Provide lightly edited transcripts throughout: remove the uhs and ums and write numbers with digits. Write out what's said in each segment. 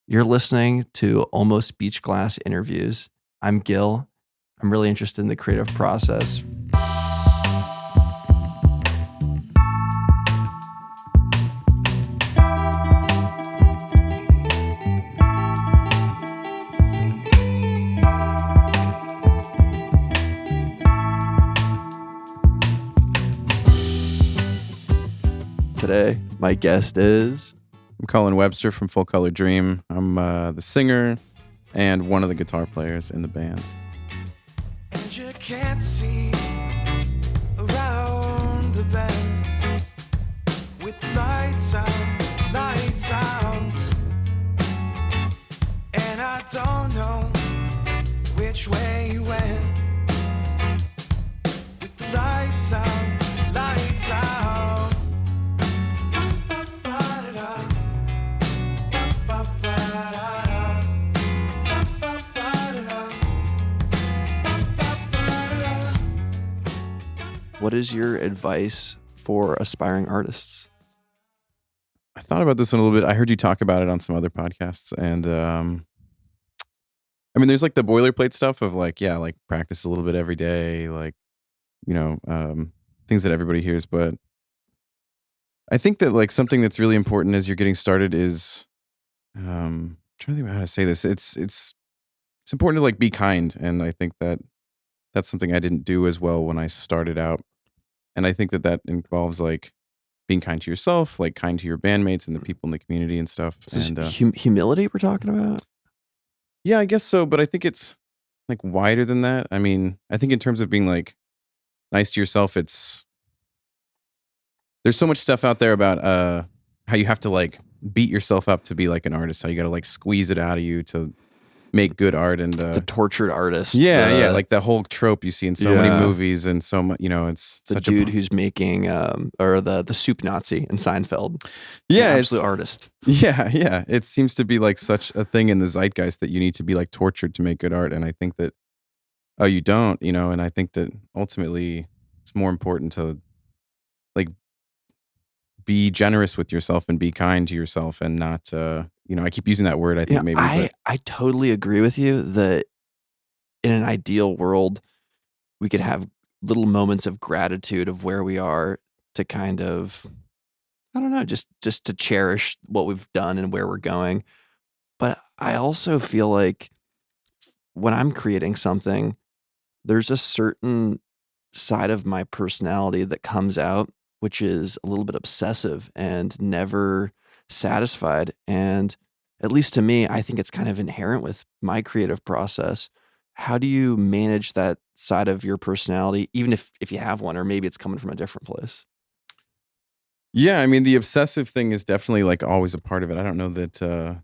You're listening to Almost Beach Glass Interviews. I'm Gil. I'm really interested in the creative process. Today, my guest is... I'm Cullen Webster from Full Color Dream. I'm the singer and one of the guitar players in the band. And you can't see around the bend with lights out, lights out. And I don't know which way you went with the lights out, lights out. What is your advice for aspiring artists? I thought about this one a little bit. I heard you talk about it on some other podcasts, and I mean, there's like the boilerplate stuff of like, yeah, like practice a little bit every day, like, you know, things that everybody hears. But I think that like something that's really important as you're getting started is, I'm trying to think about how to say this. It's important to like be kind, and I think that that's something I didn't do as well when I started out. And I think that that involves like being kind to yourself, like kind to your bandmates and the people in the community and stuff. And Humility we're talking about? Yeah, I guess so. But I think it's like wider than that. I mean, I think in terms of being like nice to yourself, there's so much stuff out there about how you have to like beat yourself up to be like an artist. How you got to like squeeze it out of you to make good art, and the tortured artist. Yeah, like the whole trope you see in so many movies, and so much, you know, it's the such dude who's making or the soup Nazi in Seinfeld. Yeah, an absolute artist. Yeah. It seems to be like such a thing in the zeitgeist that you need to be like tortured to make good art, and I think that you don't, you know, and I think that ultimately it's more important to like be generous with yourself and be kind to yourself, and not you know, I keep using that word, I think maybe. I totally agree with you that in an ideal world, we could have little moments of gratitude of where we are to kind of, I don't know, just to cherish what we've done and where we're going. But I also feel like when I'm creating something, there's a certain side of my personality that comes out, which is a little bit obsessive and never satisfied. And at least to me, I think it's kind of inherent with my creative process. How do you manage that side of your personality, even if you have one, or maybe it's coming from a different place? Yeah, I mean, the obsessive thing is definitely like always a part of it. I don't know that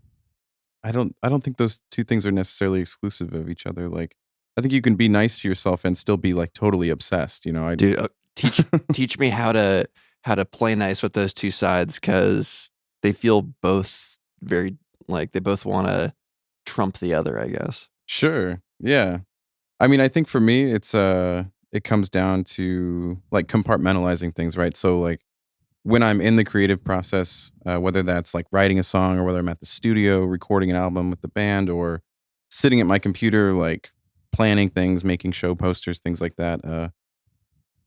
I don't think those two things are necessarily exclusive of each other. Like, I think you can be nice to yourself and still be like totally obsessed, you know. Dude, teach me how to play nice with those two sides, because they feel both very like they both want to trump the other, I guess. Sure. Yeah. I mean, I think for me, it's it comes down to like compartmentalizing things, right? So like when I'm in the creative process, whether that's like writing a song, or whether I'm at the studio recording an album with the band, or sitting at my computer like planning things, making show posters, things like that,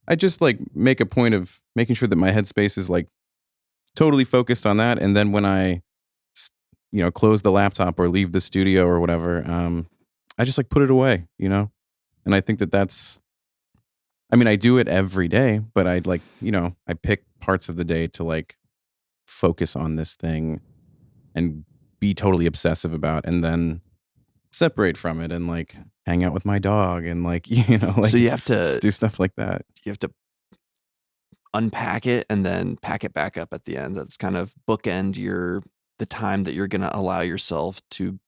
I just like make a point of making sure that my headspace is like totally focused on that. And then when I, you know, close the laptop or leave the studio or whatever, I just like put it away, you know? And I think that that's, I mean, I do it every day, but I'd like, you know, I pick parts of the day to like focus on this thing and be totally obsessive about, and then separate from it and like hang out with my dog and like, you know, like, so you have to do stuff like that. You have to unpack it and then pack it back up at the end. That's kind of bookend the time that you're going to allow yourself to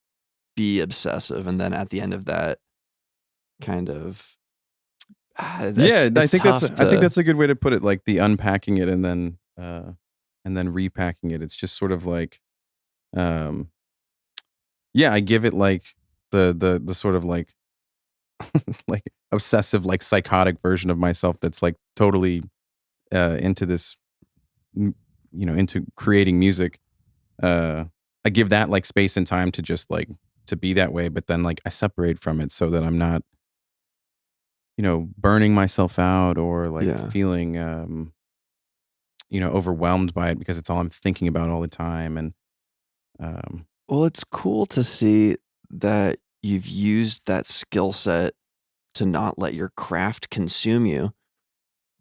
be obsessive, and then at the end of that kind of I think that's a good way to put it, like the unpacking it and then repacking it. It's just sort of like I give it like the sort of like like obsessive, like psychotic version of myself that's like totally into this, you know, into creating music. I give that like space and time to just like to be that way, but then like I separate from it so that I'm not, burning myself out or like Yeah. feeling overwhelmed by it because it's all I'm thinking about all the time. And um Well, it's cool to see that you've used that skill set to not let your craft consume you,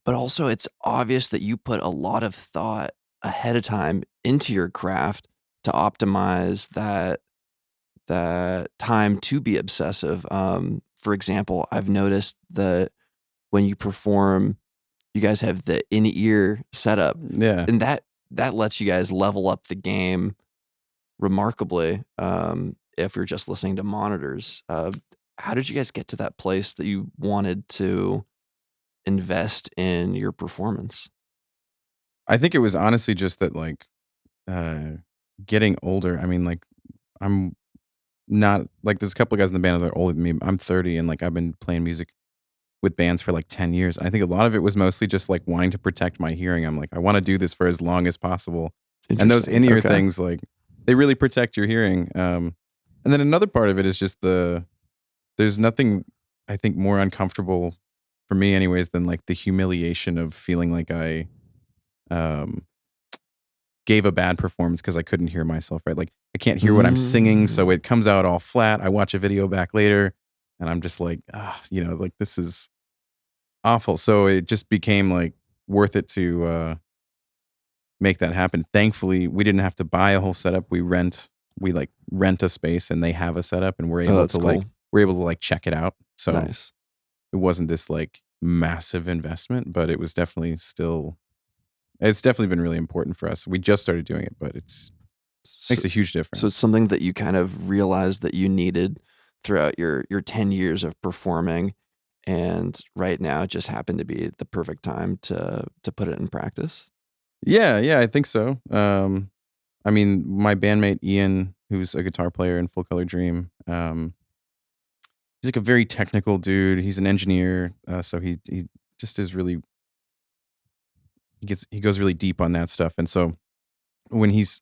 but also it's obvious that you put a lot of thought ahead of time into your craft to optimize that time to be obsessive. For example, I've noticed that when you perform, you guys have the in-ear setup, yeah. and that lets you guys level up the game remarkably, if you're just listening to monitors. How did you guys get to that place that you wanted to invest in your performance? I think it was honestly just that like uh getting older. I mean, like I'm not like there's a couple of guys in the band that are older than me. I'm 30 and like I've been playing music with bands for like 10 years. I think a lot of it was mostly just like wanting to protect my hearing. I'm like, I want to do this for as long as possible. And those Interesting, in-ear okay. things, like they really protect your hearing. And then another part of it is just there's nothing I think more uncomfortable for me anyways than like the humiliation of feeling like I um gave a bad performance because I couldn't hear myself right. Like I can't hear what I'm singing, so Mm. it comes out all flat. I watch a video back later and I'm just like, like this is awful. So it just became like worth it to make that happen. Thankfully, we didn't have to buy a whole setup. We like rent a space and they have a setup and Oh, that's cool. we're able to like check it out. So Nice. it wasn't this like massive investment, but it was definitely still it's definitely been really important for us. We just started doing it, but it's So makes a huge so it's difference. something that you kind of realized that you needed throughout your 10 years of performing, and right now it just happened to be the perfect time to put it in practice? Yeah, yeah, I think so. I mean, my bandmate Ian, who's a guitar player in Full Color Dream, he's like a very technical dude. He's an engineer, so he just is really he goes really deep on that stuff. And so when he's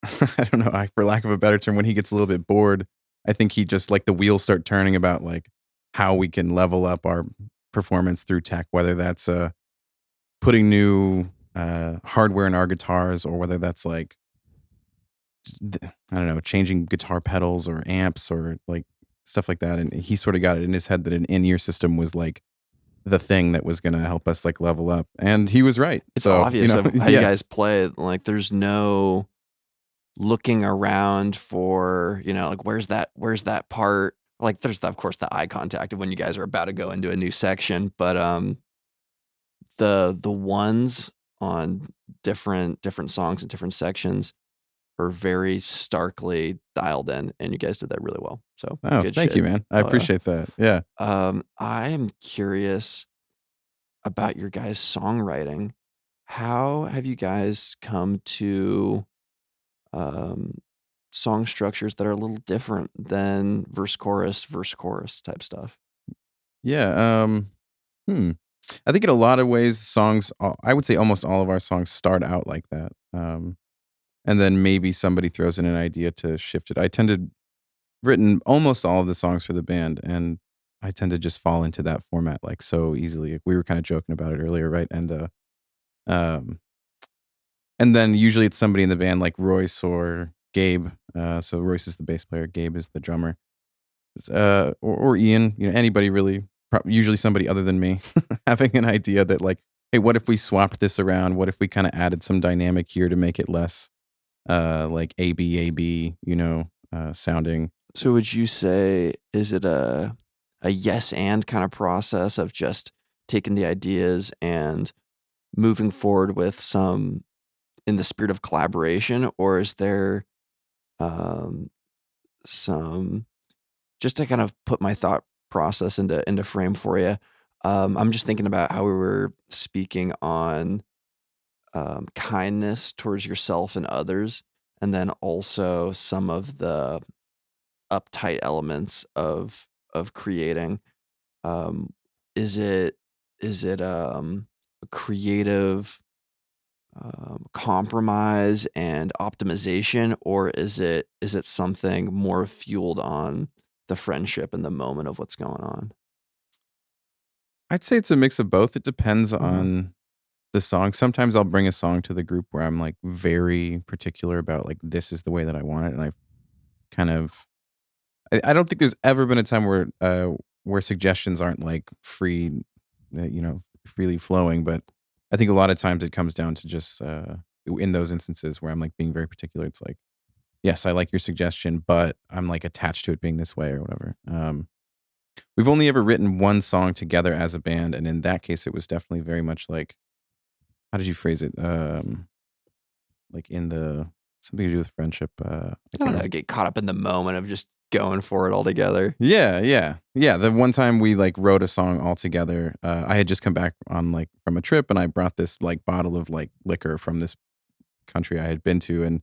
I don't know, for lack of a better term, when he gets a little bit bored, I think he just like the wheels start turning about like how we can level up our performance through tech, whether that's putting new hardware in our guitars or whether that's like I don't know, changing guitar pedals or amps or like stuff like that. And he sort of got it in his head that an in-ear system was like the thing that was going to help us like level up. And he was right. It's So, obvious of how you yeah. guys play, like, there's no looking around for, like, where's that part? Like, there's, of course, the eye contact of when you guys are about to go into a new section, but, the ones on different songs and different sections are very starkly dialed in, and you guys did that really well, so Oh, good thank you, shit. man. I Oh, yeah. appreciate that. Yeah. I am curious about your guys' songwriting. How have you guys come to, um, song structures that are a little different than verse, chorus type stuff? Yeah. Hmm. I think in a lot of ways, I would say almost all of our songs start out like that. And then maybe somebody throws in an idea to shift it. I tended written almost all of the songs for the band, and I tend to just fall into that format like so easily. Like, we were kind of joking about it earlier, right? Um, and then usually it's somebody in the band like Royce or Gabe. So Royce is the bass player, Gabe is the drummer, or Ian. Anybody really. Usually somebody other than me having an idea that like, hey, what if we swapped this around? What if we kind of added some dynamic here to make it less like AB, sounding. So would you say, is it a yes and kind of process of just taking the ideas and moving forward with some in the spirit of collaboration, or is there um, some just to kind of put my thought process into frame for you? I'm just thinking about how we were speaking on kindness towards yourself and others, and then also some of the uptight elements of creating. Um, is it a creative compromise and optimization, or is it something more fueled on the friendship and the moment of what's going on? I'd say it's a mix of both. It depends Uh-huh. on the song. Sometimes I'll bring a song to the group where I'm like very particular about like this is the way that I want it, and I've kind of I don't think there's ever been a time where suggestions aren't like free, freely flowing. But I think a lot of times it comes down to just in those instances where I'm like being very particular. It's like, yes, I like your suggestion, but I'm like attached to it being this way or whatever. We've only ever written one song together as a band, and in that case, it was definitely very much like, how did you phrase it? Like in the something to do with friendship. I I can't don't know, remember. get caught up in the moment of just going for it all together. Yeah, yeah, yeah. The one time we like wrote a song all together, I had just come back on like from a trip, and I brought this like bottle of like liquor from this country I had been to, and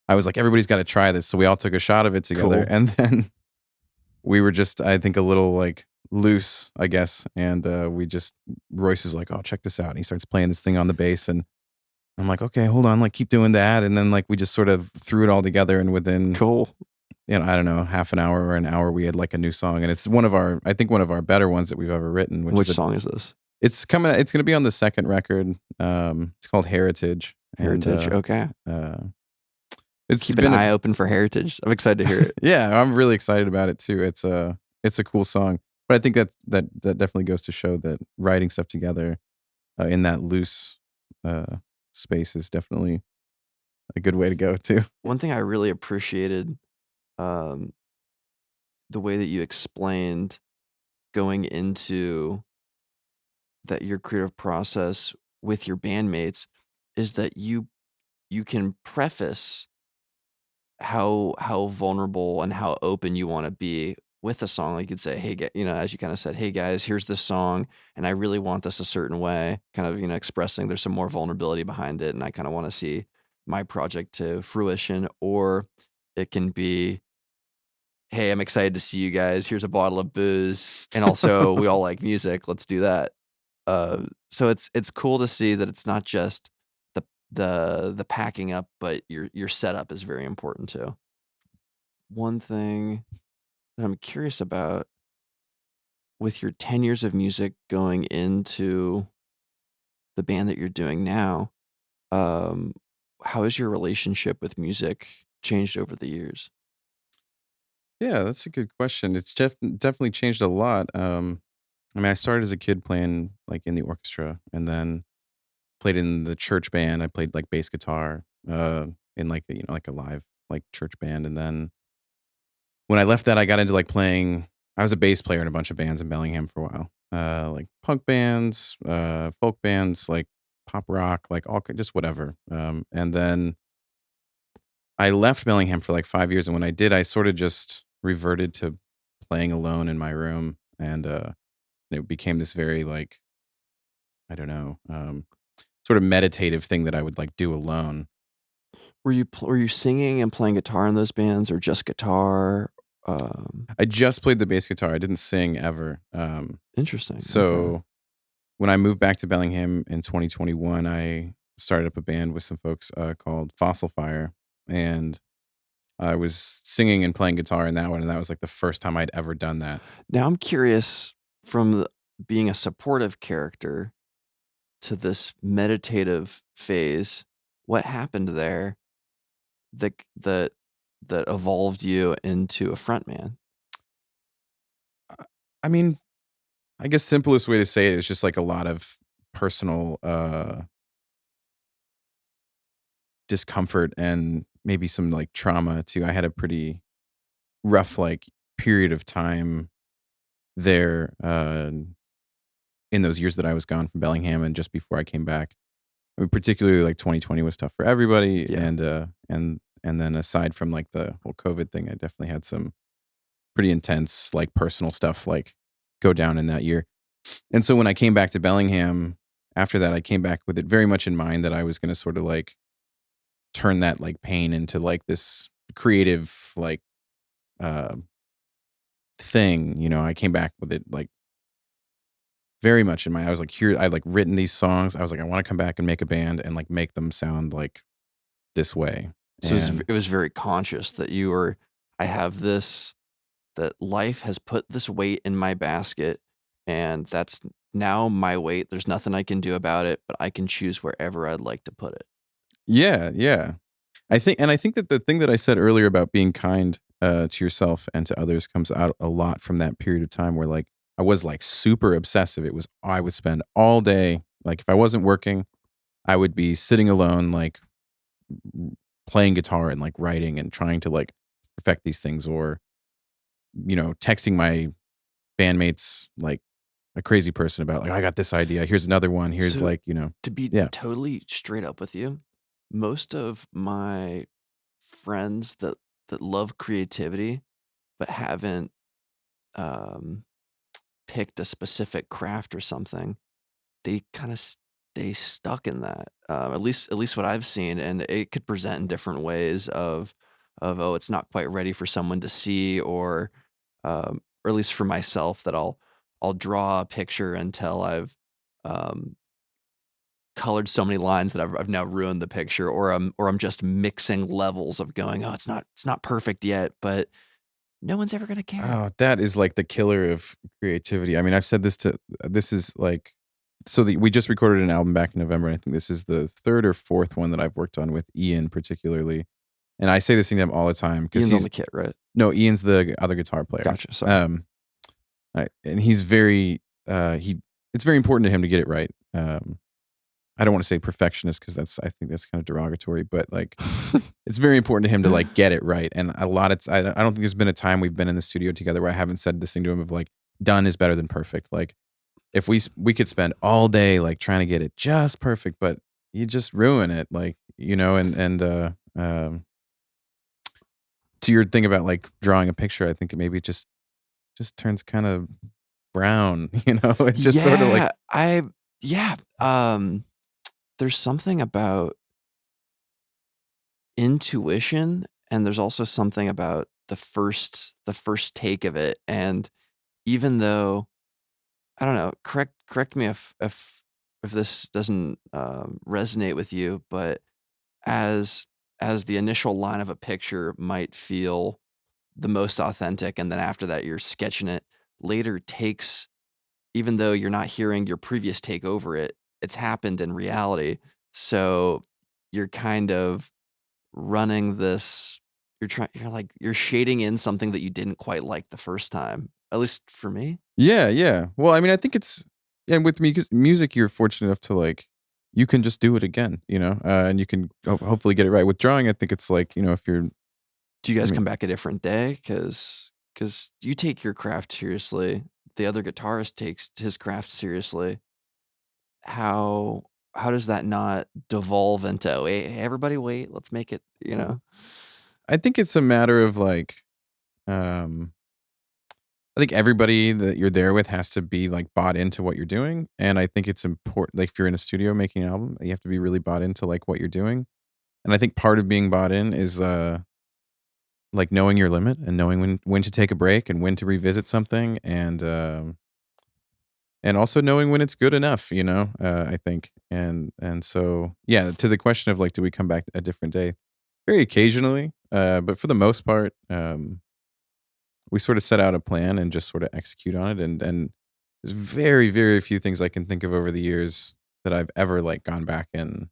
I was like, everybody's got to try this. So we all took a shot of it together, Cool. and then we were just, I think, a little like loose, I guess, and we just Royce is like, oh, check this out, and he starts playing this thing on the bass, and I'm like, okay, hold on, like keep doing that, and then like we just sort of threw it all together, and within Cool. I don't know, half an hour or an hour, we had like a new song, and it's I think one of our better ones that we've ever written, which is Which song is this? it's gonna be on the second record. It's called Heritage, and Heritage, okay. uh, it's Keep an been a eye open for Heritage. I'm excited to hear it. yeah, I'm really excited about it too. It's a cool song, but I think that definitely goes to show that writing stuff together in that loose uh, space is definitely a good way to go too. One thing I really appreciated, um, the way that you explained going into that your creative process with your bandmates is that you can preface how vulnerable and how open you wanna be with a song. Like, you'd say, "Hey, as you kinda said, "Hey, guys, here's this song, and I really want this a certain way," kind of, expressing there's some more vulnerability behind it, and I kinda wanna see my project to fruition. Or it can be, "Hey, I'm excited to see you guys. Here's a bottle of booze, and also we all like music. Let's do that." So it's cool to see that it's not just the packing up, but your setup is very important too. One thing that I'm curious about with your 10 years of music going into the band that you're doing now, um, how has your relationship with music changed over the years? Yeah, that's a good question. It's definitely changed a lot. I mean, I started as a kid playing like in the orchestra, and then played in the church band. I played like bass guitar in like like a live like church band, and then when I left that, I got into like playing. I was a bass player in a bunch of bands in Bellingham for a while, like punk bands, folk bands, like pop rock, like just whatever. And then I left Bellingham for like 5 years, and when I did, I sort of just reverted to playing alone in my room, and it became this very like I don't know, sort of meditative thing that I would like do alone. Were you singing and playing guitar in those bands or just guitar? Um, I just played the bass guitar. I didn't sing ever. Interesting, okay. So when I moved back to Bellingham in 2021, I started up a band with some folks called Fossil Fire, and I was singing and playing guitar in that one, and that was like the first time I'd ever done that. Now I'm curious, from being a supportive character to this meditative phase, what happened there that that evolved you into a frontman? Uh, I mean, I guess simplest way to say it is just like a lot of personal discomfort and maybe some like trauma too. I had a pretty rough like period of time there in those years that I was gone from Bellingham and just before I came back. I mean, particularly like 2020 was tough for everybody, Yeah. and then aside from like the whole COVID thing, I definitely had some pretty intense like personal stuff like go down in that year. And so when I came back to Bellingham after that, I came back with it very much in mind that I was going to sort of like turn that like pain into like this creative like uh thing. I came back with it like very much in mind. I was like, here, I like written these songs. I was like, I want to come back and make a band and like make them sound like this way. So And it was very conscious that you were, I have this, that life has put this weight in my basket, and that's now my weight. There's nothing I can do about it, but I can choose wherever I'd like to put it. yeah. I think that the thing that I said earlier about being kind to yourself and to others comes out a lot from that period of time where like I was like super obsessive. It was I would spend all day like if I wasn't working, I would be sitting alone like playing guitar and like writing and trying to like perfect these things or texting my bandmates like a crazy person about like I got this idea. Here's another one. Here's So like, to be yeah. totally straight up with you, most of my friends that love creativity but haven't um, picked a specific craft or something, they kind of stay stuck in that. At least what I've seen, and it could present in different ways of oh, it's not quite ready for someone to see, or at least for myself, that I'll draw a picture until I've um, colored so many lines that I've now ruined the picture, or I'm just mixing levels of going, oh, it's not perfect yet, but no one's ever gonna care. Oh, that is like the killer of creativity. I mean, I've said this is like we just recorded an album back in November, and I think this is the third or fourth one that I've worked on with Ian particularly. And I say this thing to him all the time because Ian's on the kit, right? no, Ian's the other guitar player. Gotcha. Sorry. And he's very it's very important to him to get it right. I don't want to say perfectionist because I think that's kind of derogatory, but like it's very important to him to like get it right. And a lot of I don't think there's been a time we've been in the studio together where I haven't said this thing to him of like done is better than perfect. Like if we could spend all day like trying to get it just perfect, but you just ruin it, like to your thing about like drawing a picture, I think maybe it just turns kind of brown, It just sort of like Yeah. There's something about intuition, and there's also something about the first take of it. And even though, I don't know, correct me if this doesn't resonate with you, but as the initial line of a picture might feel the most authentic, and then after that you're sketching it, later takes, even though you're not hearing your previous take over it, it's happened in reality. So you're kind of running this, you're shading in something that you didn't quite like the first time. At least for me. yeah. Well, I mean, I think it's and with music, you're fortunate enough to like you can just do it again, and you can hopefully get it right. With drawing, I think it's like if you're Do you I guys mean, come back a different day? Because you take your craft seriously. The other guitarist takes his craft seriously. How how does that not devolve into, "Oh, hey, everybody wait, let's make it," you know? I think it's a matter of like um I think everybody that you're there with has to be like bought into what you're doing. And I think it's important, like if you're in a studio making an album, you have to be really bought into like what you're doing. And I think part of being bought in is like knowing your limit and knowing when to take a break and when to revisit something and also knowing when it's good enough, I think. And so yeah, to the question of like, do we come back a different day? Very occasionally. But for the most part, we sort of set out a plan and just sort of execute on it. And there's very, very few things I can think of over the years that I've ever like gone back and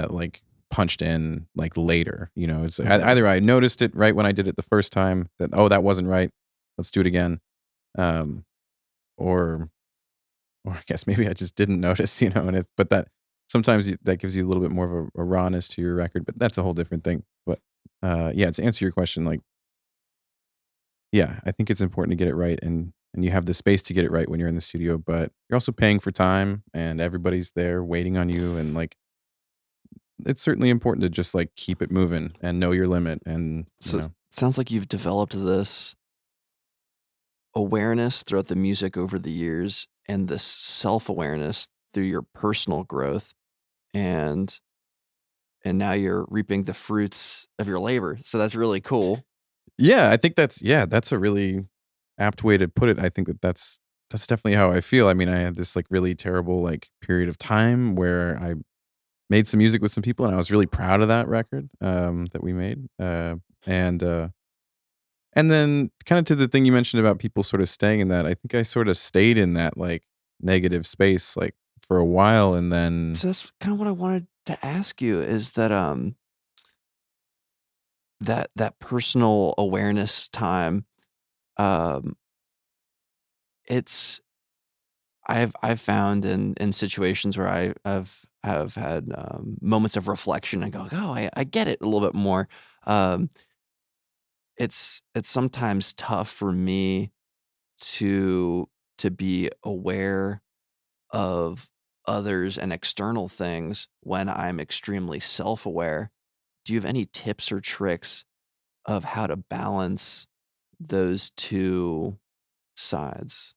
like punched in like later. It's Mhm. either I noticed it right when I did it the first time that that wasn't right. Let's do it again. Um, or I guess maybe I just didn't notice. But that sometimes that gives you a little bit more of a rawness to your record. But that's a whole different thing. But yeah, to answer your question, like yeah, I think it's important to get it right and you have the space to get it right when you're in the studio, but you're also paying for time and everybody's there waiting on you and like it's certainly important to just like keep it moving and know your limit and, So, it sounds like you've developed this awareness throughout the music over the years, and this self-awareness through your personal growth, and now you're reaping the fruits of your labor, so that's really cool. yeah, I think that's a really apt way to put it. I think that's that's definitely how I feel. I mean, I had this like really terrible like period of time where I made some music with some people, and I was really proud of that record that we made. And and then kind of to the thing you mentioned about people sort of staying in that, I think I sort of stayed in that like negative space like for a while, and then So that's kind of what I wanted to ask you is that that personal awareness time, um, it's I've found in situations where have had moments of reflection and go, oh, I get it a little bit more. Um, it's sometimes tough for me to be aware of others and external things when I'm extremely self-aware. Do you have any tips or tricks of how to balance those 2 sides?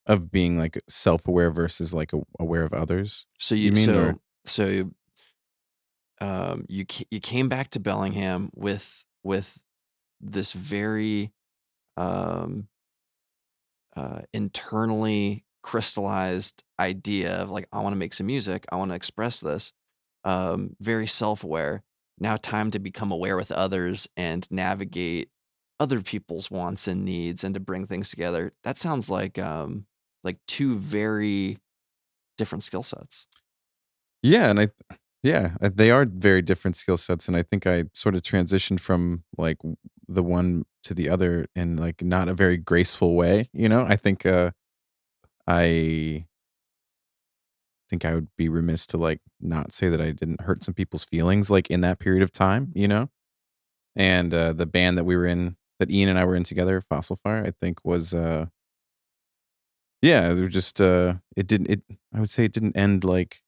of being like self-aware versus like aware of others. So You mean or so you came back to Bellingham with this very, um, internally crystallized idea of, like, "I wanna make some music, I wanna express this." Very self-aware. Now time to become aware with others and navigate other people's wants and needs and to bring things together. That sounds like 2 very different skill sets. yeah, and they are very different skill sets, and I think I sort of transitioned from like the one to the other in like not a very graceful way. I I think I would be remiss to like not say that I didn't hurt some people's feelings like in that period of time. And the band that we were in, that Ian and I were in together, Fossil Fire, I think was yeah, it was just it didn't it I would say it didn't end like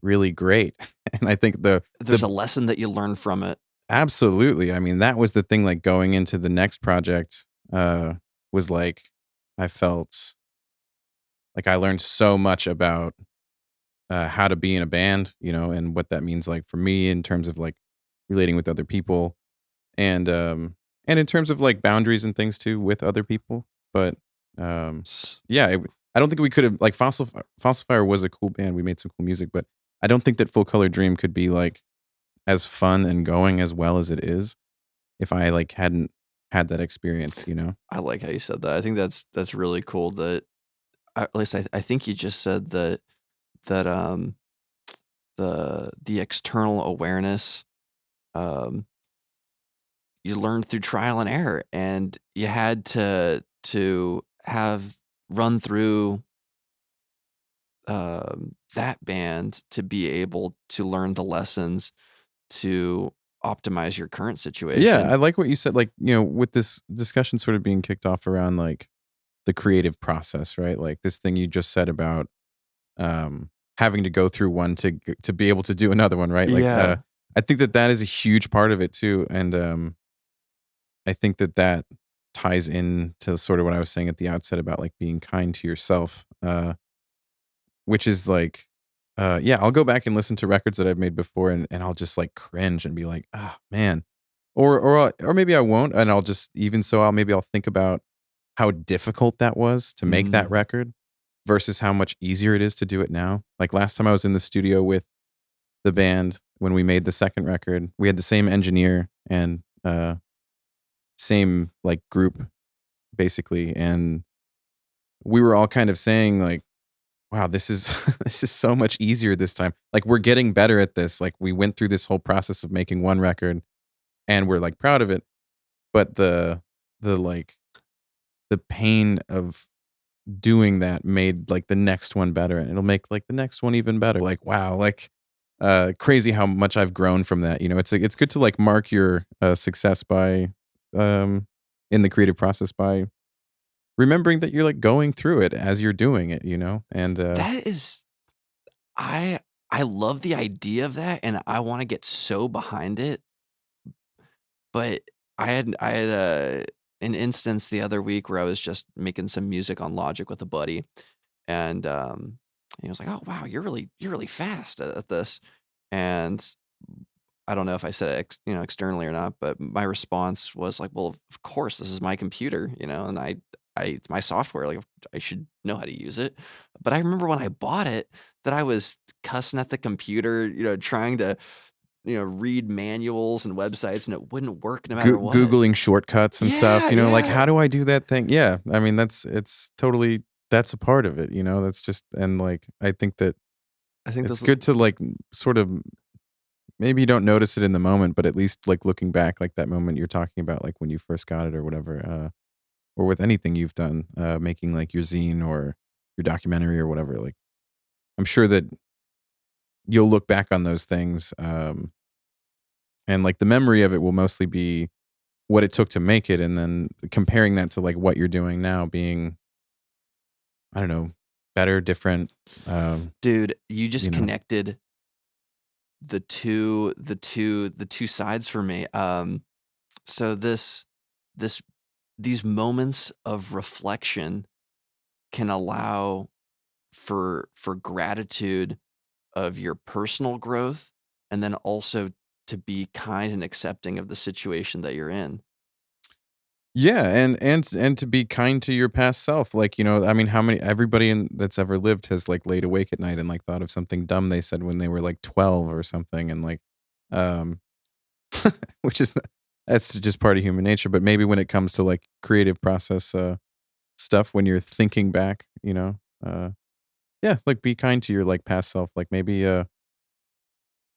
really great. And I think There's the a lesson that you learn from it. absolutely. I mean, that was the thing, like, going into the next project, was like, I felt like I learned so much about, how to be in a band, and what that means, like, for me in terms of, like, relating with other people and, and in terms of, like, boundaries and things too with other people. But, um, S yeah, I don't think we could've like, Fossil Fire was a cool band, we made some cool music, but I don't think that Full Color Dream could be, like, as fun and going as well as it is if I, like, hadn't had that experience. I like how you said that. I think that's really cool that at least I think you just said that the external awareness, um, you learned through trial and error, and you had to have run through, that band to be able to learn the lessons to optimize your current Yeah, I situation. like what you said, like, with this discussion sort of being kicked off around, like, the creative process, right? Like, this thing you just said about, having to go through one to be able to do another one, right? Like, Yeah. I think that that is a huge part of it too, and, I think that that ties into sort of what I was saying at the outset about, like, being kind to yourself, which is like, yeah, I'll go back and listen to records that I've made before, and I'll just like cringe and be like, "Ah, man," or maybe I won't, and I'll just even so I'll think about how difficult that was to make that Mm. record versus how much easier it is to do it now. Like last time I was in the studio with the band when we made the second record, we had the same engineer and same like group basically, and we were all kind of saying like, wow, this is this is so much easier this time. Like we're getting better at this. Like we went through this whole process of making one record and we're like proud of it, but the the pain of doing that made like the next one better and it'll make like the next one even better. Like wow, like crazy how much I've grown from that. It's good to like mark your success by um in the creative process by remembering that you're like going through it as you're doing it. And That is I I love the idea of that, and I wanna get so behind it, but I had an instance the other week where I was just making some music on Logic with a buddy, and, he was like, "Oh, wow, you're really fast at this." And I don't know if I said it externally or not, but my response was like, "Well, of course, this is my computer," and it's my software, like, I should know how to use it. But I remember when I bought it that I was cussing at the computer, trying to, read manuals and websites, and it wouldn't work no matter what. Googling shortcuts and stuff, Yeah, like, yeah. how do I do that thing? Yeah, I mean, it's totally that's a part of it, that's just and, like, I think that I think it's those good to, like, sort of maybe you don't notice it in the moment, but at least, like, looking back, like, that moment you're talking about, like, when you first got it or whatever, or with anything you've done, making, like, your zine or your documentary or whatever, like, I'm sure that you'll look back on those things, and, like, the memory of it will mostly be what it took to make it, and then comparing that to, like, what you're doing now being, I don't know, better, different, dude, you just you know? connected the two sides for me. So this these moments of reflection can allow for gratitude of your personal growth, and then also to be kind and accepting of the situation that you're in. Yeah, and to be kind to your past self, like, I mean, how many everybody that's ever lived has, like, laid awake at night and, like, thought of something dumb they said when they were, like, 12 or something, and, like, um, which is that's just part of human nature, but maybe when it comes to, like, creative process, stuff, when you're thinking back, yeah, like, be kind to your, like, past self, like, maybe,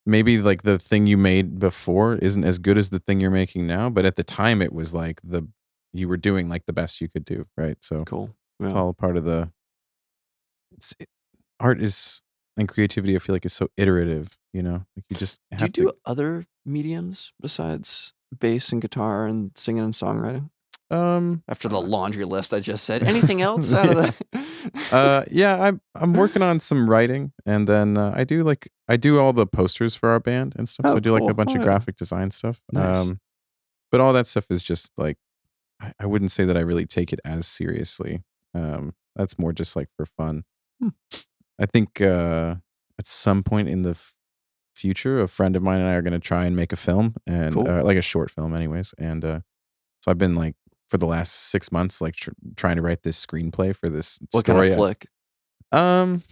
like, the thing you made before isn't as good as the thing you're making now, but at the time, it was, like, you were doing, like, the best you could do, right? So, Cool. it's Yeah. all a part of it's art is and creativity, I feel like, is so iterative, Like, you just Do you have to do other mediums besides bass and guitar and singing and songwriting? After the uh, laundry list I just said, anything else out of yeah. the Yeah, I'm working on some writing, and then, I do all the posters for our band and stuff, so Oh, I do, like, a cool. bunch Oh, of yeah. graphic design stuff, Nice. but all that stuff is just, like I wouldn't say that I really take it as seriously. That's more just, like, for fun. Hmm, I think, at some point in the future, a friend of mine and I are gonna try and make a film and, cool. like, a short film anyways, and, so I've been, like, for the last 6 months, like, trying to write this screenplay for this What kind of story. flick? Um,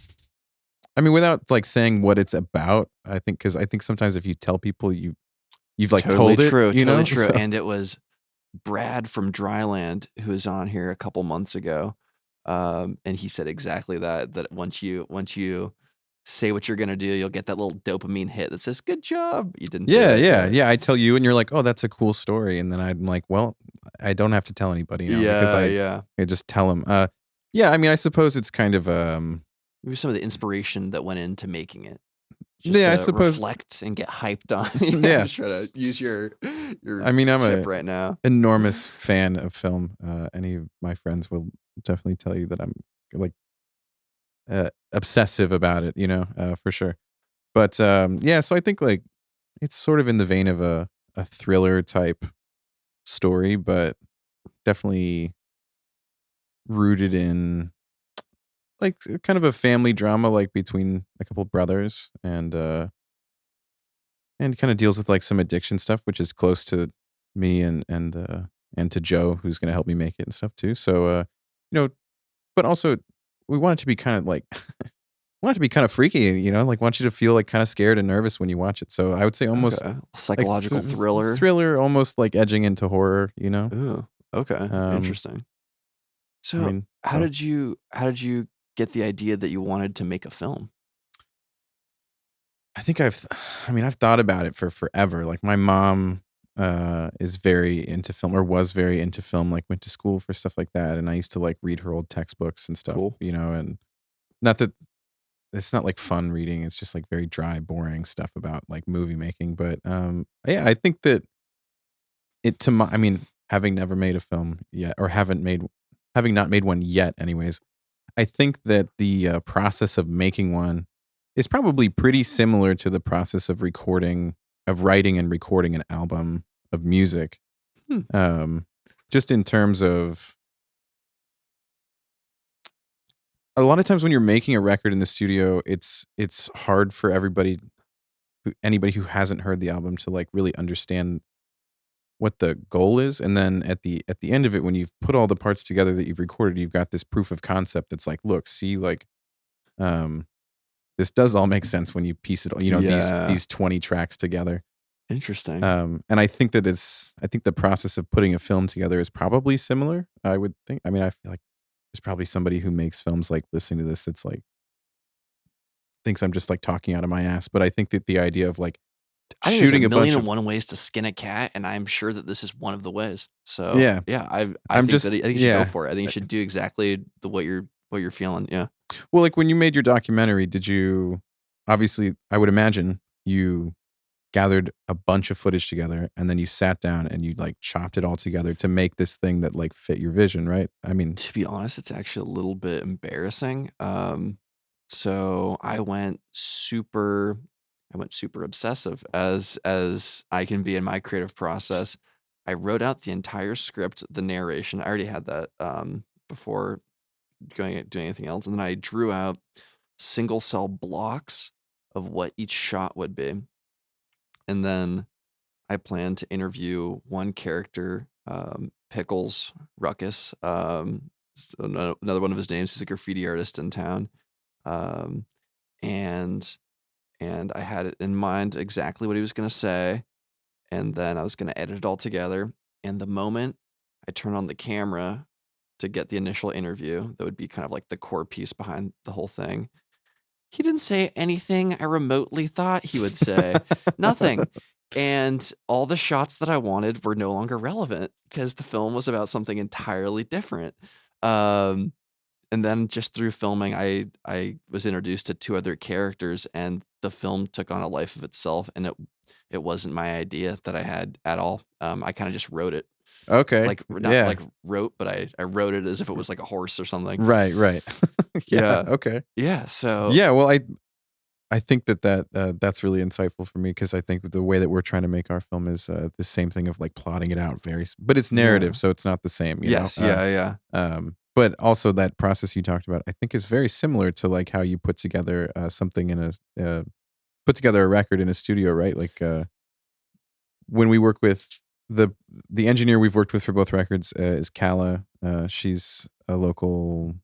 I mean, without, like, saying what it's about, because I think sometimes if you tell people you've, like, Totally told it, true, totally true, So and it was Brad from Dryland who was on here a couple months ago, and he said exactly that once you say what you're gonna do, you'll get that little dopamine hit that says, "Good job, you didn't do Yeah, it." yeah, yeah, I tell you and you're like, "Oh, that's a cool story," and then I'm like, "Well, I don't have to tell anybody now because Yeah, I yeah. I just tell them." Yeah, I mean, I suppose it's kind of, Maybe some of the inspiration that went into making it, just yeah, I to suppose reflect and get hyped on. Yeah, I'm yeah. just trying to use your I mean, I'm tip a right now. enormous fan of film. Any of my friends will definitely tell you that I'm, like, obsessive about it, for sure. But, yeah, so I think, like, it's sort of in the vein of a thriller type story, but definitely rooted in, like, kind of a family drama, like, between a couple brothers and kinda deals with, like, some addiction stuff, which is close to me and to Joe, who's gonna help me make it and stuff too. So, you know, but also we want it to be kind of, like want it to be kinda freaky, like, want you to feel, like, kinda scared and nervous when you watch it. So I would say almost, Okay. like, Psychological thriller. thriller, almost, like, edging into horror, Ooh, okay, Um, interesting. I So, mean, how did you get the idea that you wanted to make a film? I think I mean, I've thought about it for forever. Like, my mom, is very into film or was very into film, like, went to school for stuff like that, and I used to, like, read her old textbooks and stuff, Cool. and not that it's not, like, fun reading, it's just, like, very dry, boring stuff about, like, movie making, but, yeah, I think that I mean, having never made a film yet or having not made one yet anyways, I think that the, process of making one is probably pretty similar to the process of writing and recording an album of music. Hmm. Um, just in terms of a lot of times when you're making a record in the studio, it's hard for anybody who hasn't heard the album to, like, really understand what the goal is, and then at the end of it, when you've put all the parts together that you've recorded, you've got this proof of concept that's like, look, see, like, um, this does all make sense when you piece it all, Yeah. these 20 tracks together. Interesting. And I think the process of putting a film together is probably similar. I would think. I mean, I feel like there's probably somebody who makes films like listening to this that's like thinks I'm just like talking out of my ass. But I think that the idea of like I think there's a shooting a bunch million and of one ways to skin a cat, and I'm sure that this is one of the ways. So, yeah, yeah, I I'm think that just I think you should go yeah. for it. I think you should do exactly what you're feeling. Yeah. Well, like when you made your documentary, did you obviously? I would imagine you gathered a bunch of footage together and then you sat down and you like chopped it all together to make this thing that like fit your vision, right? I mean, To be honest, it's actually a little bit embarrassing. So I went super obsessive as I can be in my creative process. I wrote out the entire script, the narration. I already had that before doing anything else, and then I drew out single cell blocks of what each shot would be, and then I plan to interview one character, Pickles Ruckus. Another one of his names. He's a graffiti artist in town, um, and I had it in mind exactly what he was gonna say, and then I was gonna edit it all together. And the moment I turn on the camera to get the initial interview, that would be kind of like the core piece behind the whole thing. He didn't say anything I remotely thought he would say. Nothing. And all the shots that I wanted were no longer relevant because the film was about something entirely different. Um, and then just through filming, I was introduced to two other characters, and the film took on a life of itself. And it wasn't my idea that I had at all. I kind of just wrote it, okay, like not yeah, like wrote, but I wrote it as if it was like a horse or something. right, right, yeah, Yeah, okay, yeah. So yeah. Well, I think that's really insightful for me because I think the way that we're trying to make our film is the same thing of like plotting it out but it's narrative, yeah. so it's not the same, Yes, yeah, yeah. But also that process you talked about, I think is very similar to like how you put together something in put together a record in a studio, right? Like when we work with the engineer we've worked with for both records is Kala. She's a local,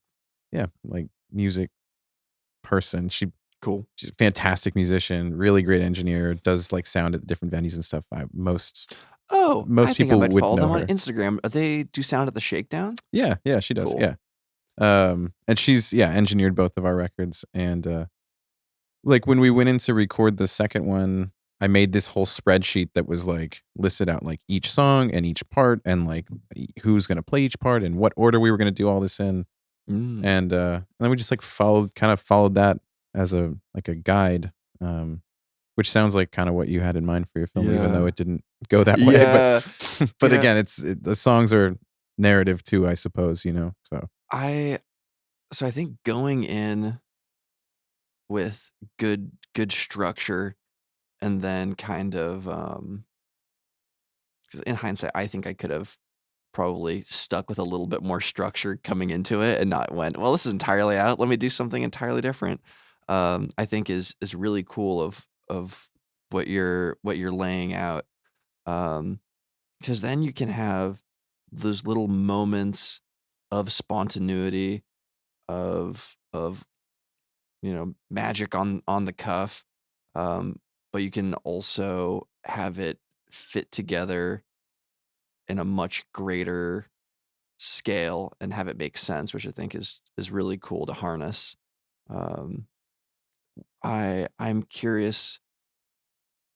yeah, like music person. Cool. She's a fantastic musician, really great engineer, does like sound at different venues and stuff. Oh, I Most think I people might would follow know them on her. Instagram. They do sound at the Shakedown? Yeah, yeah, she does. Cool. Yeah. And she's engineered both of our records. And like when we went in to record the second one, I made this whole spreadsheet that was like listed out like each song and each part and like who's gonna play each part and what order we were gonna do all this in. Mm. And then we just like followed that as a like a guide. Which sounds like kind of what you had in mind for your film, even though Yeah. it didn't go that way. But Yeah. but Yeah. again, the songs are narrative too, I suppose. So I so I think going in with good structure, and then kind of 'cause in hindsight, I think I could have probably stuck with a little bit more structure coming into it and not went, well, this is entirely out. Let me do something entirely different. I think is really cool of what you're laying out. Because then you can have those little moments of spontaneity, of magic on the cuff, but you can also have it fit together in a much greater scale and have it make sense, which I think is really cool to harness. Um, I'm curious,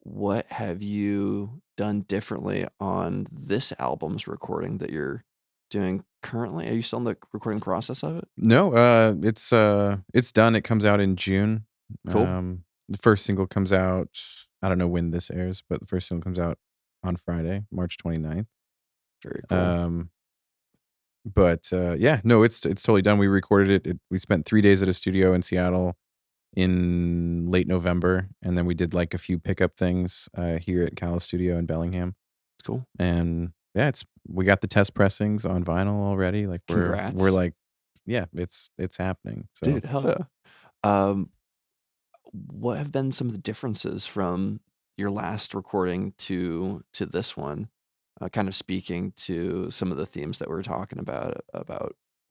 what have you done differently on this album's recording that you're doing currently? Are you still in the recording process of it? no, it's done. It comes out in June. Cool. The first single comes out. I don't know when this airs, but the first single comes out on Friday, March 29th. Very cool. Um, but yeah, no, it's totally done. We recorded it. We spent 3 days at a studio in Seattle in late November, and then we did like a few pickup things here at Cala Studio in Bellingham. It's cool. And yeah, we got the test pressings on vinyl already. Like we're Congrats. like, yeah, it's happening. So Dude, hell yeah. Um, what have been some of the differences from your last recording to this one? kind of speaking to some of the themes that we're talking about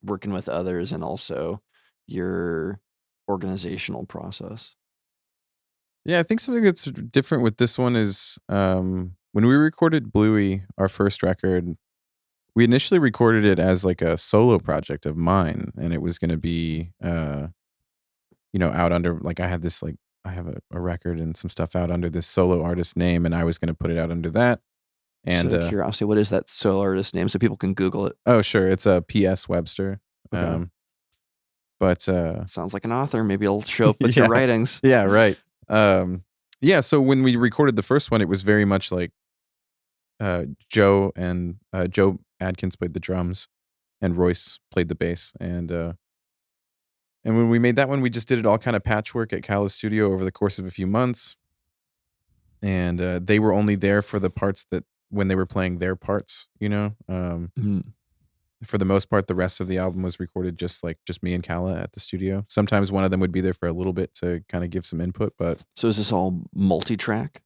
working with others and also your organizational process. Yeah, I think something that's different with this one is when we recorded Bluey, our first record, we initially recorded it as like a solo project of mine, and it was going to be, out under like I had this like I have a record and some stuff out under this solo artist name, and I was going to put it out under that. And So curiosity, what is that solo artist name so people can Google it? oh, sure, it's a P.S. Webster. Okay. Um, but Sounds like an author. Maybe it'll show up with your yeah, writings. yeah, right. Um, yeah, so when we recorded the first one, it was very much like Joe Adkins played the drums and Royce played the bass. And when we made that one, we just did it all kind of patchwork at Cala's studio over the course of a few months. And they were only there for the parts that when they were playing their parts, Mhm. For the most part, the rest of the album was recorded just me and Cala at the studio. Sometimes one of them would be there for a little bit to kind of give some input, but So is this all multi-track?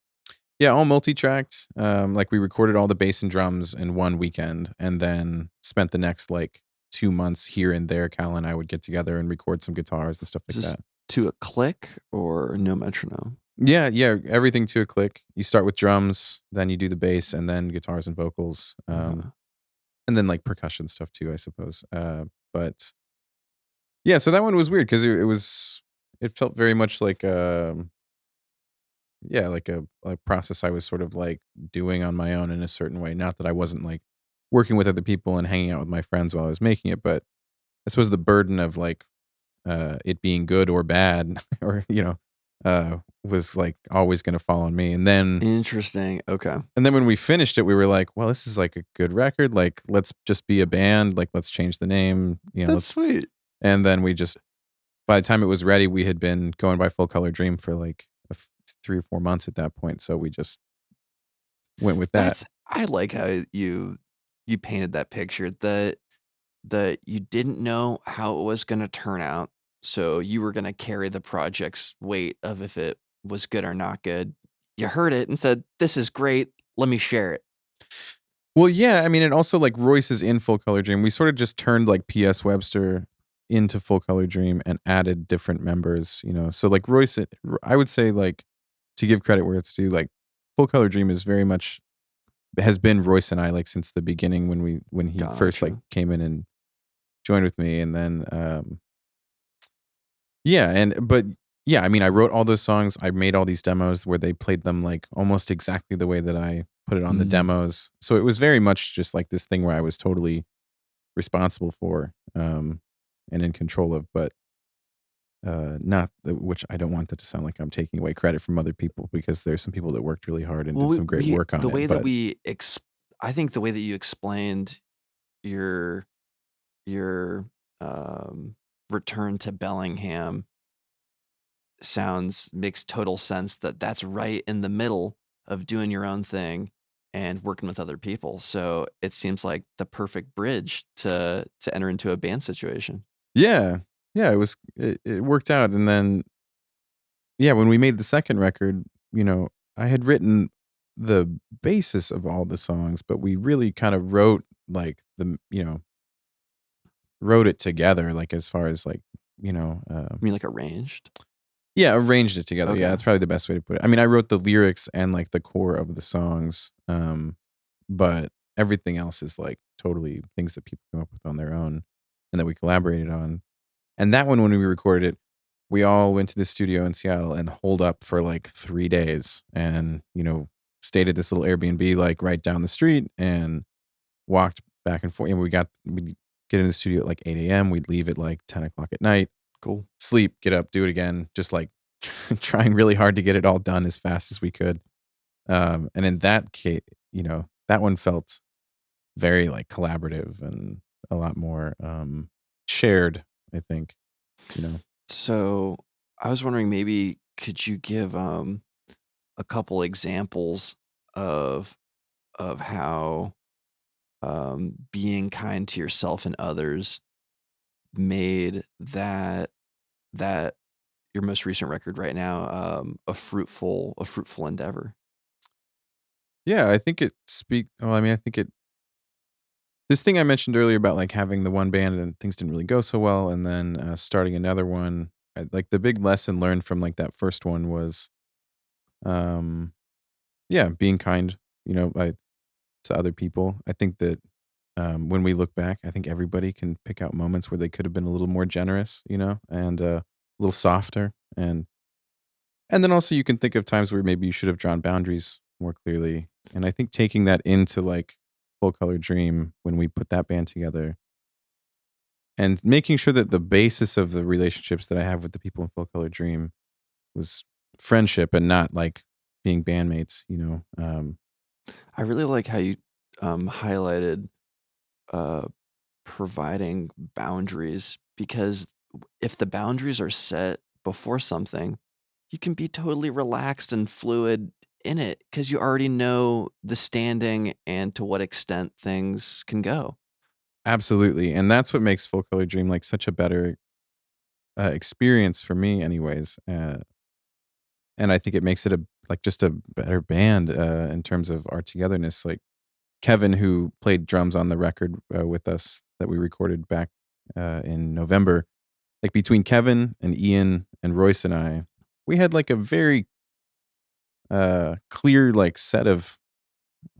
yeah, all multi-tracked. Like we recorded all the bass and drums in one weekend, and then spent the next like 2 months here and there. Cal and I would get together and record some guitars and stuff Is like this that. to a click or no metronome? Yeah, yeah, everything to a click. You start with drums, then you do the bass, and then guitars and vocals, Uh-huh. and then like percussion stuff too, I suppose. But yeah, so that one was weird because it felt very much like yeah, like a process I was sort of like doing on my own in a certain way. Not that I wasn't like working with other people and hanging out with my friends while I was making it, but I suppose the burden of like it being good or bad or was like always going to fall on me. Interesting. Okay. And then when we finished it, we were like, well, this is like a good record. Like, let's just be a band. Like, let's change the name. That's Let's. sweet. And then we just, by the time it was ready, we had been going by Full Color Dream for like 3 or 4 months at that point. So we just went with that. I like how you painted that picture that you didn't know how it was gonna turn out, so you were gonna carry the project's weight of if it was good or not good. You heard it and said, "This is great. Let me share it." Well, yeah. I mean, and also like Royce is in Full Color Dream. We sort of just turned like P.S. Webster into Full Color Dream and added different members. So like Royce, I would say like to give credit where it's due, like Full Color Dream is very much has been Royce and I like since the beginning when he first like Gotcha. came in and joined with me, and then but yeah, I mean, I wrote all those songs. I made all these demos where they played them like almost exactly the way that I put it on the Mhm. demos. So it was very much just like this thing where I was totally responsible for and in control of, but not which I don't want that to sound like I'm taking away credit from other people because there's some people that worked really hard and Well, did some great we work on the it. way that But we ex I think the way that you explained your your, um, return to Bellingham makes total sense that that's right in the middle of doing your own thing and working with other people. So it seems like the perfect bridge to enter into a band situation. yeah, yeah, it worked out. And then yeah, when we made the second record, I had written the basis of all the songs, but we really kind of wrote like wrote it together, like as far as like, I mean, like arranged. yeah, arranged it together. Yeah, Okay. that's probably the best way to put it. I mean, I wrote the lyrics and like the core of the songs, but everything else is like totally things that people come up with on their own and that we collaborated on. And that one, when we recorded it, we all went to the studio in Seattle and holed up for like 3 days and, stayed at this little Airbnb like right down the street and walked back and forth. And we'd get in the studio at like 8 a.m. We'd leave at like 10 o'clock at night, Cool. sleep, get up, do it again, just like trying really hard to get it all done as fast as we could. And in that case, that one felt very like collaborative and a lot more shared, I think, you know. So I was wondering maybe could you give a couple examples of how being kind to yourself and others made that your most recent record right now a fruitful endeavor. Yeah, I think it speak well, I mean, I think it this thing I mentioned earlier about, like, having the one band and things didn't really go so well, and then, starting another one, like, the big lesson learned from, like, that first one was, um, yeah, being kind, to other people. I think that, when we look back, I think everybody can pick out moments where they could have been a little more generous, and, a little softer, and then also you can think of times where maybe you should have drawn boundaries more clearly, and I think taking that into, like, Full Color Dream when we put that band together and making sure that the basis of the relationships that I have with the people in Full Color Dream was friendship and not, like, being bandmates. I really like how you highlighted uh, providing boundaries because if the boundaries are set before something, you can be totally relaxed and fluid in it because you already know the standing and to what extent things can go. Absolutely, and that's what makes Full Color Dream, like, such a better, experience for me anyways, and I think it makes it just a better band, in terms of our togetherness, like, Kevin, who played drums on the record, with us that we recorded back, in November, like, between Kevin and Ian and Royce and I, we had, like, a very, clear, like, set of,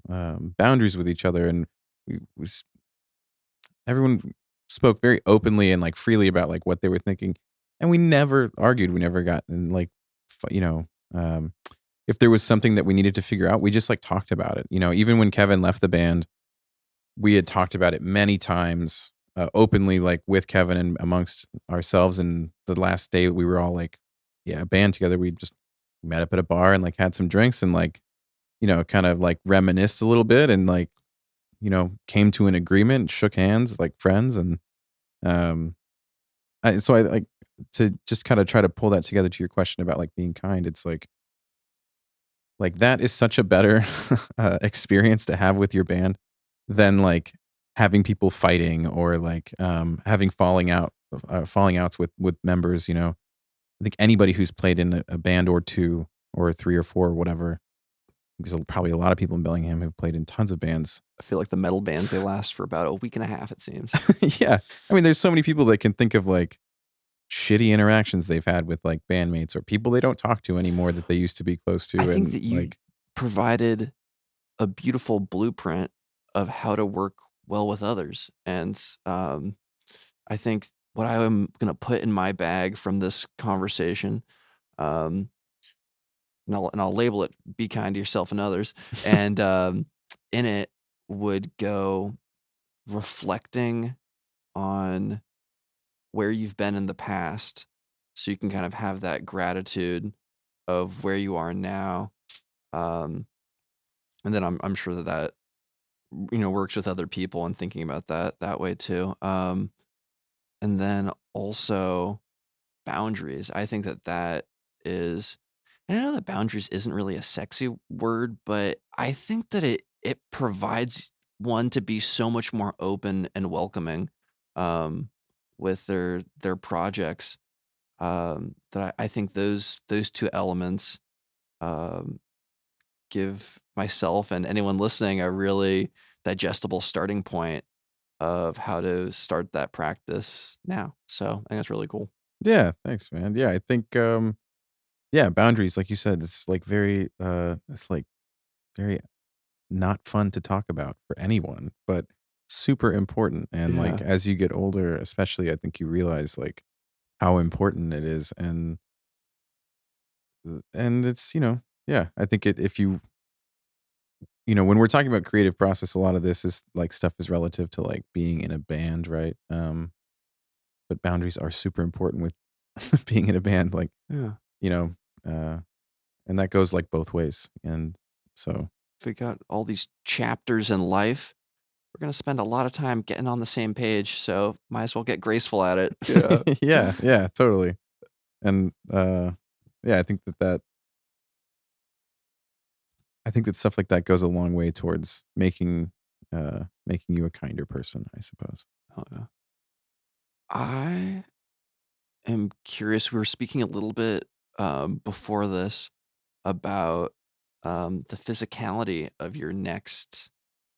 boundaries with each other, and we was everyone spoke very openly and, like, freely about, like, what they were thinking, and we never argued, we never got in, like, if there was something that we needed to figure out, we just, like, talked about it, even when Kevin left the band, we had talked about it many times, openly, like, with Kevin and amongst ourselves, and the last day we were all, like, yeah, a band together, we just met up at a bar and, like, had some drinks and, like, kind of, like, reminisced a little bit and, like, came to an agreement, shook hands like friends, and, um, I like to just kinda try to pull that together to your question about, like, being kind, it's like, that is such a better, experience to have with your band than, like, having people fighting or, like, having falling outs with members. I think anybody who's played in a band or 2 or 3 or 4 or whatever, there's probably a lot of people in Bellingham who've played in tons of bands. I feel like the metal bands, they last for about a week and a half, it seems. Yeah. I mean, there's so many people that can think of, like, shitty interactions they've had with, like, bandmates or people they don't talk to anymore that they used to be close I to, think and, that you like provided a beautiful blueprint of how to work well with others. And I think what I am going to put in my bag from this conversation, um, and I'll label it "Be kind to yourself and others," and in it would go reflecting on where you've been in the past, so you can kind of have that gratitude of where you are now. Um, and then I'm sure that works with other people and thinking about that way too. And then also boundaries. I think that is and I know that boundaries isn't really a sexy word, but I think that it provides one to be so much more open and welcoming, um, with their projects, that I think those 2 elements, um, give myself and anyone listening a really digestible starting point of how to start that practice now. So, I think that's really cool. Yeah, thanks, man. Yeah, I think, yeah, boundaries, like you said, it's, like, very not fun to talk about for anyone, but super important, and, like, Yeah. as you get older, especially, I think you realize, like, how important it is, and it's, yeah, I think if when we're talking about creative process, a lot of this is, like, stuff is relative to, like, being in a band, right? But boundaries are super important with being in a band, like, Yeah. you know, uh, and that goes, like, both ways, and so If we got all these chapters in life, we're gonna spend a lot of time getting on the same page, so might as well get graceful at it. Yeah. yeah, yeah, totally, and, yeah, I think that stuff like that goes a long way towards making you a kinder person, I suppose. Oh, yeah. I am curious, we were speaking a little bit, before this about the physicality of your next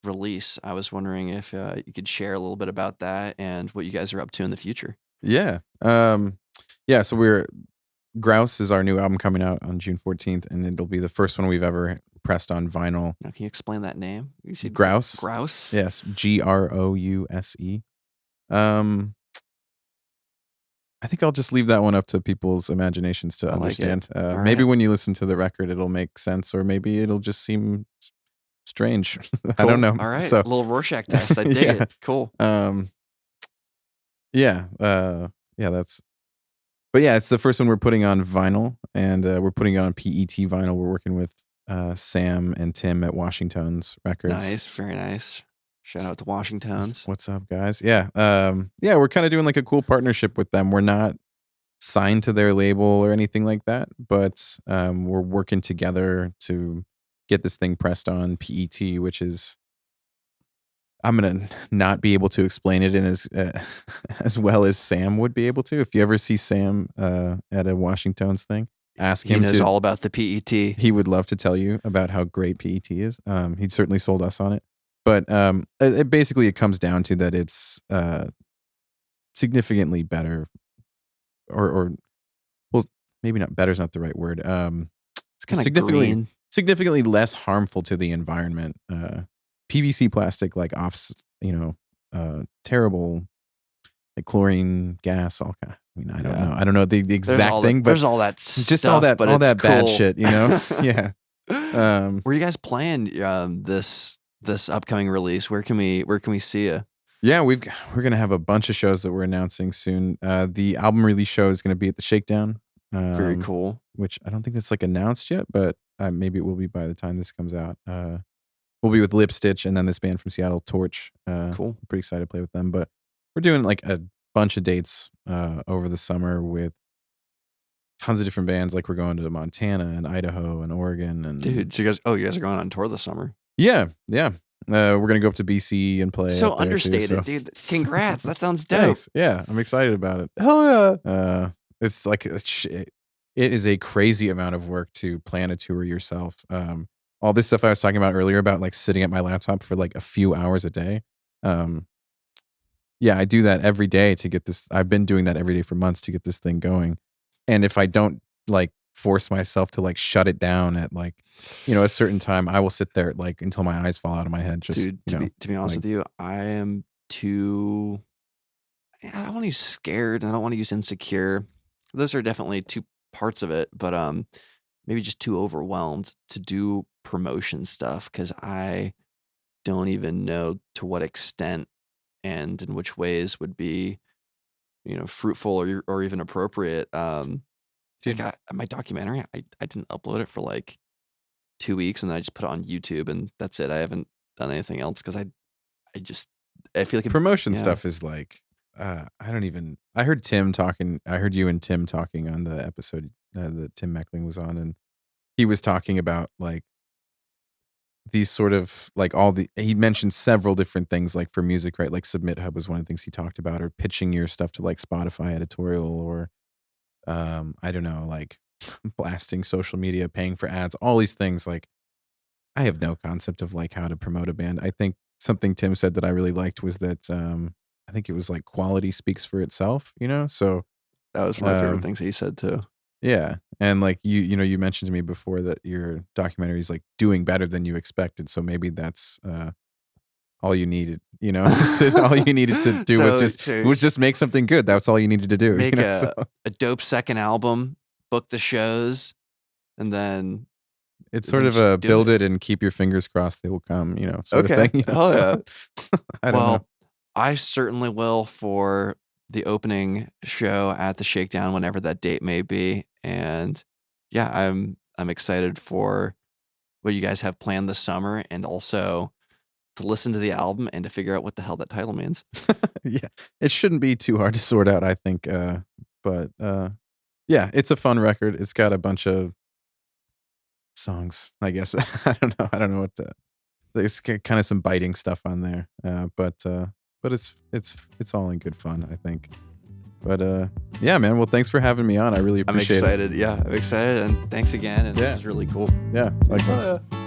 release. I was wondering if you could share a little bit about that and what you guys are up to in the future. Yeah. Yeah, so Grouse is our new album coming out on June 14th, and it'll be the first one we've ever pressed on vinyl. Now, can you explain that name? You said Grouse. Grouse? Yes, Grouse. I think I'll just leave that one up to people's imaginations to I like it. understand. All Maybe right. when you listen to the record, it'll make sense, or maybe it'll just seem strange. I Cool. don't know. All right. So, A little Rorschach test. I dig yeah. it. Cool. Yeah. But yeah, it's the first one we're putting on vinyl, and we're putting it on PET vinyl. We're working with Sam and Tim at Washington's Records. Nice. Very nice. Shout out to Washington's. What's up, guys? Yeah. We're kind of doing like a cool partnership with them. We're not signed to their label or anything like that, but we're working together to get this thing pressed on PET, which is, I'm gonna not be able to explain it in as well as Sam would be able to. If you ever see Sam at a Washington's thing, ask him. He knows all about the PET. He would love to tell you about how great PET is. He'd certainly sold us on it, but it comes down to that it's significantly better, or well, maybe not better is not the right word. It's kind of green. Significantly less harmful to the environment. PVC plastic, like terrible, like chlorine gas, all kind. I mean, I don't know. I don't know the exact thing, but there's all that stuff, just all that bad cool. shit, you know? Yeah. Where you guys playing this upcoming release? Where can we see you? Yeah, we're gonna have a bunch of shows that we're announcing soon. The album release show is gonna be at the Shakedown. Very cool. Which I don't think that's like announced yet, but maybe it will be by the time this comes out. We'll be with Lipstitch and then this band from Seattle, Torch. Cool. I'm pretty excited to play with them. But we're doing like a bunch of dates over the summer with tons of different bands. Like we're going to Montana and Idaho and Oregon. And dude, so you guys are going on tour this summer? Yeah. We're gonna go up to BC and play. So understated, dude. Congrats. That sounds dope. Thanks. Yeah, I'm excited about it. Hell yeah. It's like it is a crazy amount of work to plan a tour yourself. All this stuff I was talking about earlier about like sitting at my laptop for like a few hours a day. Yeah, I do that every day to get this. I've been doing that every day for months to get this thing going. And if I don't like force myself to like shut it down at like, a certain time, I will sit there like until my eyes fall out of my head. Just, dude, to be honest with you, I am too, I don't want to use scared and I don't want to use insecure. Those are definitely two parts of it, but maybe just too overwhelmed to do promotion stuff because I don't even know to what extent and in which ways would be, fruitful or even appropriate. Dude, my documentary, I didn't upload it for like 2 weeks and then I just put it on YouTube and that's it. I haven't done anything else because I feel like promotion stuff is like, I heard Tim talking. I heard you and Tim talking on the episode that Tim Meckling was on, and he was talking about like these sort of like he mentioned several different things like for music, right? Like Submit Hub was one of the things he talked about, or pitching your stuff to like Spotify editorial, or I don't know, like blasting social media, paying for ads, all these things. Like I have no concept of like how to promote a band. I think something Tim said that I really liked was that I think it was like quality speaks for itself, So that was one of my favorite things he said too. Yeah. And like you mentioned to me before that your documentary is like doing better than you expected. So maybe that's all you needed, all you needed to do was just make something good. That's all you needed to do. Make a dope second album, book the shows, and then it's sort of a build it and keep your fingers crossed they will come, sort of thing. Hell yeah. I don't know. I certainly will for the opening show at the Shakedown, whenever that date may be. And yeah, I'm excited for what you guys have planned this summer and also to listen to the album and to figure out what the hell that title means. Yeah, it shouldn't be too hard to sort out, I think. But yeah, it's a fun record. It's got a bunch of songs, I guess. I don't know what to. There's kind of some biting stuff on there, but it's all in good fun, I think. But Yeah, man. Well, thanks for having me on. I really I'm appreciate it. excited. Yeah, I'm excited. And thanks again. And Yeah. this is really cool. Yeah, likewise. Oh, yeah.